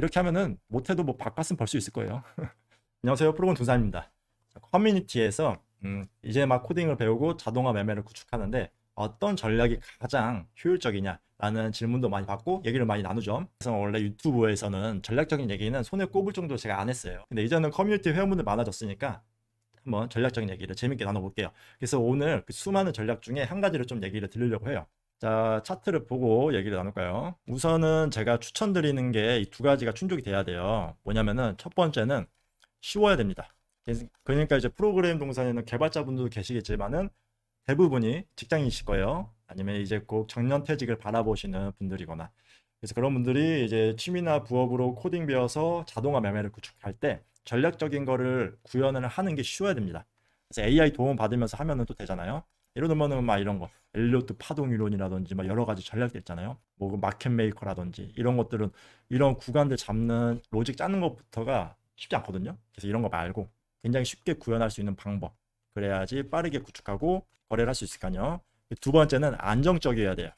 이렇게 하면은 못해도 뭐 바깥은 벌 수 있을 거예요. 안녕하세요, 프로그램 두산입니다. 커뮤니티에서 이제 막 코딩을 배우고 자동화 매매를 구축하는데 어떤 전략이 가장 효율적이냐라는 질문도 많이 받고 얘기를 많이 나누죠. 그래서 원래 유튜브에서는 전략적인 얘기는 손에 꼽을 정도로 제가 안 했어요. 근데 이제는 커뮤니티 회원분들 많아졌으니까 한번 전략적인 얘기를 재밌게 나눠볼게요. 그래서 오늘 그 수많은 전략 중에 한 가지를 좀 얘기를 드리려고 해요. 자, 차트를 보고 얘기를 나눌까요? 우선은 제가 추천드리는 게 이 두 가지가 충족이 돼야 돼요. 뭐냐면은 첫 번째는 쉬워야 됩니다. 그러니까 이제 프로그램 동사에는 개발자분들도 계시겠지만은 대부분이 직장인이실 거예요. 아니면 이제 꼭 정년퇴직을 바라보시는 분들이거나. 그래서 그런 분들이 이제 취미나 부업으로 코딩 배워서 자동화 매매를 구축할 때 전략적인 거를 구현을 하는 게 쉬워야 됩니다. 그래서 AI 도움 받으면서 하면은 또 되잖아요. 예를 들면은 막 이런 거 엘리어트 파동 이론이라든지 막 여러 가지 전략들 있잖아요. 뭐 마켓 메이커라든지 이런 것들은 이런 구간들 잡는 로직 짜는 것부터가 쉽지 않거든요. 그래서 이런 거 말고 굉장히 쉽게 구현할 수 있는 방법, 그래야지 빠르게 구축하고 거래를 할 수 있을까요. 두 번째는 안정적이어야 돼요.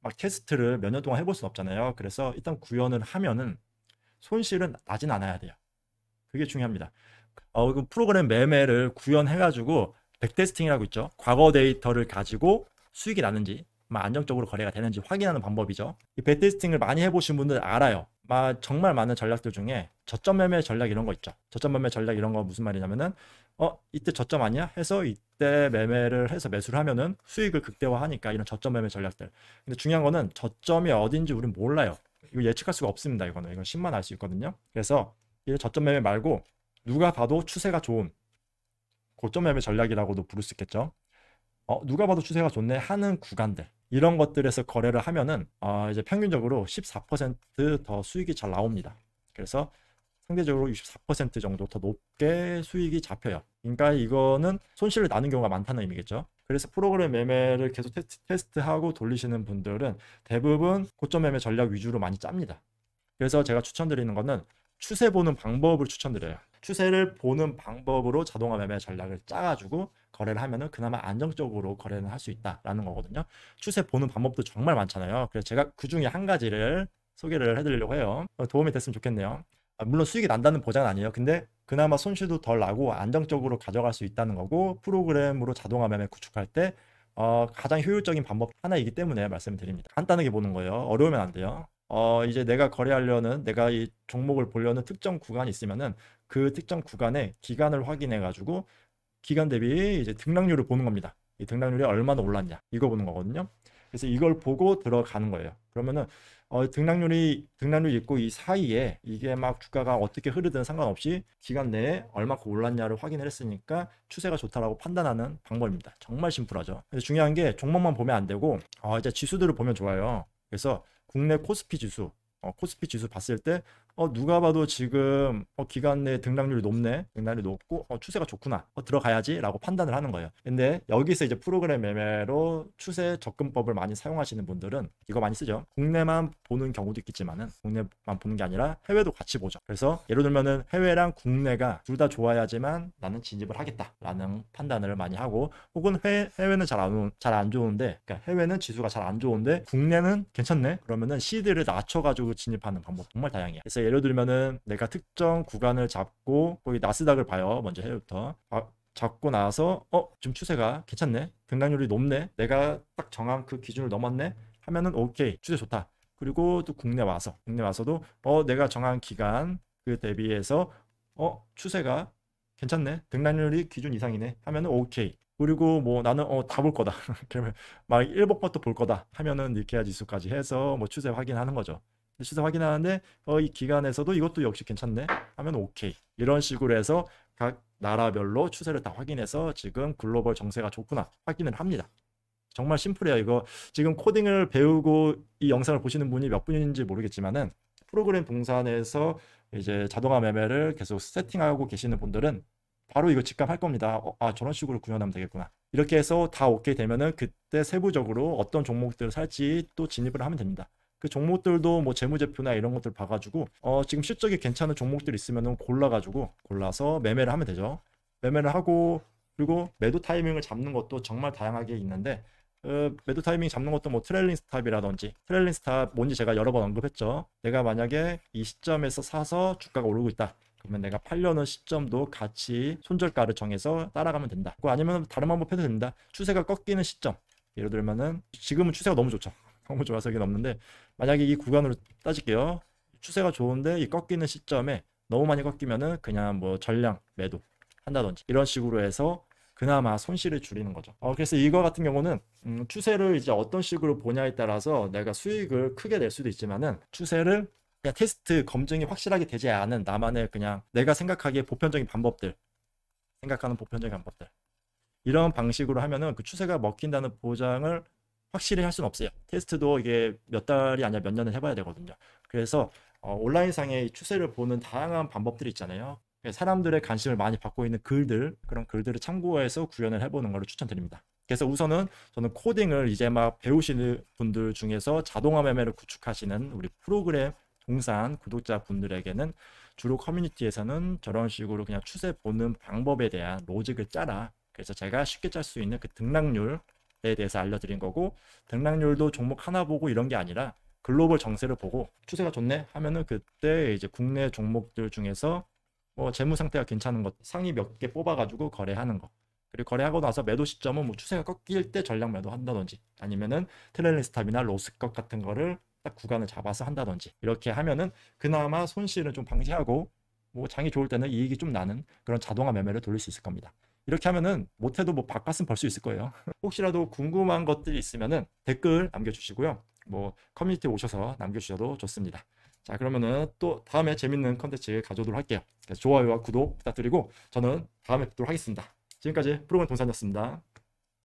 막 테스트를 몇 년 동안 해볼 수는 없잖아요. 그래서 일단 구현을 하면은 손실은 나진 않아야 돼요. 그게 중요합니다. 그 프로그램 매매를 구현해가지고 백테스팅이라고 있죠. 과거 데이터를 가지고 수익이 나는지 안정적으로 거래가 되는지 확인하는 방법이죠. 이 백테스팅을 많이 해보신 분들 알아요. 정말 많은 전략들 중에 저점 매매 전략 이런 거 있죠. 저점 매매 전략 이런 거 무슨 말이냐면은 이때 저점 아니야? 해서 이때 매매를 해서 매수를 하면은 수익을 극대화하니까 이런 저점 매매 전략들. 근데 중요한 거는 저점이 어딘지 우린 몰라요. 이거 예측할 수가 없습니다. 이건 신만 알 수 있거든요. 그래서 이 저점 매매 말고 누가 봐도 추세가 좋은 고점 매매 전략이라고도 부를 수 있겠죠. 누가 봐도 추세가 좋네 하는 구간들, 이런 것들에서 거래를 하면은 이제 평균적으로 14% 더 수익이 잘 나옵니다. 그래서 상대적으로 64% 정도 더 높게 수익이 잡혀요. 그러니까 이거는 손실을 나는 경우가 많다는 의미겠죠. 그래서 프로그램 매매를 계속 테스트하고 돌리시는 분들은 대부분 고점 매매 전략 위주로 많이 짭니다. 그래서 제가 추천드리는 거는 추세 보는 방법을 추천드려요. 추세를 보는 방법으로 자동화 매매 전략을 짜가지고 거래를 하면은 그나마 안정적으로 거래는 할 수 있다라는 거거든요. 추세 보는 방법도 정말 많잖아요. 그래서 제가 그 중에 한 가지를 소개를 해드리려고 해요. 도움이 됐으면 좋겠네요. 물론 수익이 난다는 보장은 아니에요. 근데 그나마 손실도 덜 나고 안정적으로 가져갈 수 있다는 거고, 프로그램으로 자동화 매매 구축할 때 가장 효율적인 방법 하나이기 때문에 말씀을 드립니다. 간단하게 보는 거예요. 어려우면 안 돼요. 이제 내가 거래하려는, 내가 이 종목을 보려는 특정 구간이 있으면은 그 특정 구간의 기간을 확인해 가지고 기간 대비 이제 등락률을 보는 겁니다. 이 등락률이 얼마나 올랐냐 이거 보는 거거든요. 그래서 이걸 보고 들어가는 거예요. 그러면은 등락률이 있고 이 사이에 이게 막 주가가 어떻게 흐르든 상관없이 기간 내에 얼마큼 올랐냐를 확인을 했으니까 추세가 좋다라고 판단하는 방법입니다. 정말 심플하죠. 그래서 중요한 게 종목만 보면 안 되고 이제 지수들을 보면 좋아요. 그래서 국내 코스피 지수, 코스피 지수 봤을 때 누가 봐도 지금 기간 내 등락률이 높네, 등락률이 높고 추세가 좋구나, 들어가야지 라고 판단을 하는 거예요. 근데 여기서 이제 프로그램 매매로 추세 접근법을 많이 사용하시는 분들은 이거 많이 쓰죠. 국내만 보는 경우도 있겠지만은 국내만 보는 게 아니라 해외도 같이 보죠. 그래서 예를 들면은 해외랑 국내가 둘 다 좋아야지만 나는 진입을 하겠다라는 판단을 많이 하고, 혹은 해외는 잘 안 좋은데, 그러니까 해외는 지수가 잘 안 좋은데 국내는 괜찮네, 그러면은 시드를 낮춰가지고 진입하는 방법 정말 다양해요. 그래서 예를 들면은 내가 특정 구간을 잡고 거기 나스닥을 봐요. 먼저 해외부터 잡고 나서 지금 추세가 괜찮네, 등락률이 높네, 내가 딱 정한 그 기준을 넘었네 하면은 오케이, 추세 좋다. 그리고 또 국내 와서도 내가 정한 기간 그 대비해서 추세가 괜찮네, 등락률이 기준 이상이네 하면은 오케이. 그리고 뭐 나는 다 볼 거다 그러면 막 1번부터 볼 거다 하면은 니케아 지수까지 해서 뭐 추세 확인하는 거죠. 추세 확인하는데 이 기간에서도 이것도 역시 괜찮네 하면 오케이. 이런 식으로 해서 각 나라별로 추세를 다 확인해서 지금 글로벌 정세가 좋구나 확인을 합니다. 정말 심플해요. 이거 지금 코딩을 배우고 이 영상을 보시는 분이 몇 분인지 모르겠지만은 프로그램 동산에서 이제 자동화 매매를 계속 세팅하고 계시는 분들은 바로 이거 직감할 겁니다. 저런 식으로 구현하면 되겠구나. 이렇게 해서 다 오케이 되면은 그때 세부적으로 어떤 종목들을 살지 또 진입을 하면 됩니다. 그 종목들도 뭐 재무제표나 이런 것들 봐가지고 지금 실적이 괜찮은 종목들 있으면은 골라서 매매를 하면 되죠. 매매를 하고, 그리고 매도 타이밍을 잡는 것도 정말 다양하게 있는데 매도 타이밍 잡는 것도 뭐 트레일링 스탑이라든지, 트레일링 스탑 뭔지 제가 여러 번 언급했죠. 내가 만약에 이 시점에서 사서 주가가 오르고 있다, 그러면 내가 팔려는 시점도 같이 손절가를 정해서 따라가면 된다. 아니면 다른 방법 해도 된다. 추세가 꺾이는 시점, 예를 들면은 지금은 추세가 너무 좋죠. 너무 좋아서 이게 없는데, 만약에 이 구간으로 따질게요. 추세가 좋은데 이 꺾이는 시점에 너무 많이 꺾이면은 그냥 뭐 전량 매도 한다든지 이런 식으로 해서 그나마 손실을 줄이는 거죠. 그래서 이거 같은 경우는 추세를 이제 어떤 식으로 보냐에 따라서 내가 수익을 크게 낼 수도 있지만은, 추세를 그냥 테스트 검증이 확실하게 되지 않은 나만의 그냥 내가 생각하기에 보편적인 방법들, 생각하는 보편적인 방법들, 이런 방식으로 하면은 그 추세가 먹힌다는 보장을 확실히 할 수는 없어요. 테스트도 이게 몇 달이 아니라 몇 년을 해봐야 되거든요. 그래서 온라인상의 추세를 보는 다양한 방법들이 있잖아요. 사람들의 관심을 많이 받고 있는 글들, 그런 글들을 참고해서 구현을 해보는 걸 추천드립니다. 그래서 우선은 저는 코딩을 이제 막 배우시는 분들 중에서 자동화 매매를 구축하시는 우리 프로그램 동산 구독자 분들에게는 주로 커뮤니티에서는 저런 식으로 그냥 추세 보는 방법에 대한 로직을 짜라. 그래서 제가 쉽게 짤 수 있는 그 등락률에 대해서 알려드린 거고, 등락률도 종목 하나 보고 이런 게 아니라 글로벌 정세를 보고 추세가 좋네 하면은 그때 이제 국내 종목들 중에서 뭐 재무 상태가 괜찮은 것 상위 몇 개 뽑아가지고 거래하는 거, 그리고 거래하고 나서 매도 시점은 뭐 추세가 꺾일 때 전량 매도 한다든지, 아니면은 트레일링 스탑이나 로스컷 같은 거를 딱 구간을 잡아서 한다든지, 이렇게 하면은 그나마 손실은 좀 방지하고 뭐 장이 좋을 때는 이익이 좀 나는 그런 자동화 매매를 돌릴 수 있을 겁니다. 이렇게 하면은 못해도 뭐 바깥은 벌 수 있을 거예요. 혹시라도 궁금한 것들이 있으면은 댓글 남겨주시고요. 뭐 커뮤니티에 오셔서 남겨주셔도 좋습니다. 자, 그러면은 또 다음에 재밌는 컨텐츠 가져오도록 할게요. 그래서 좋아요와 구독 부탁드리고 저는 다음에 뵙도록 하겠습니다. 지금까지 프로그램 동산이었습니다.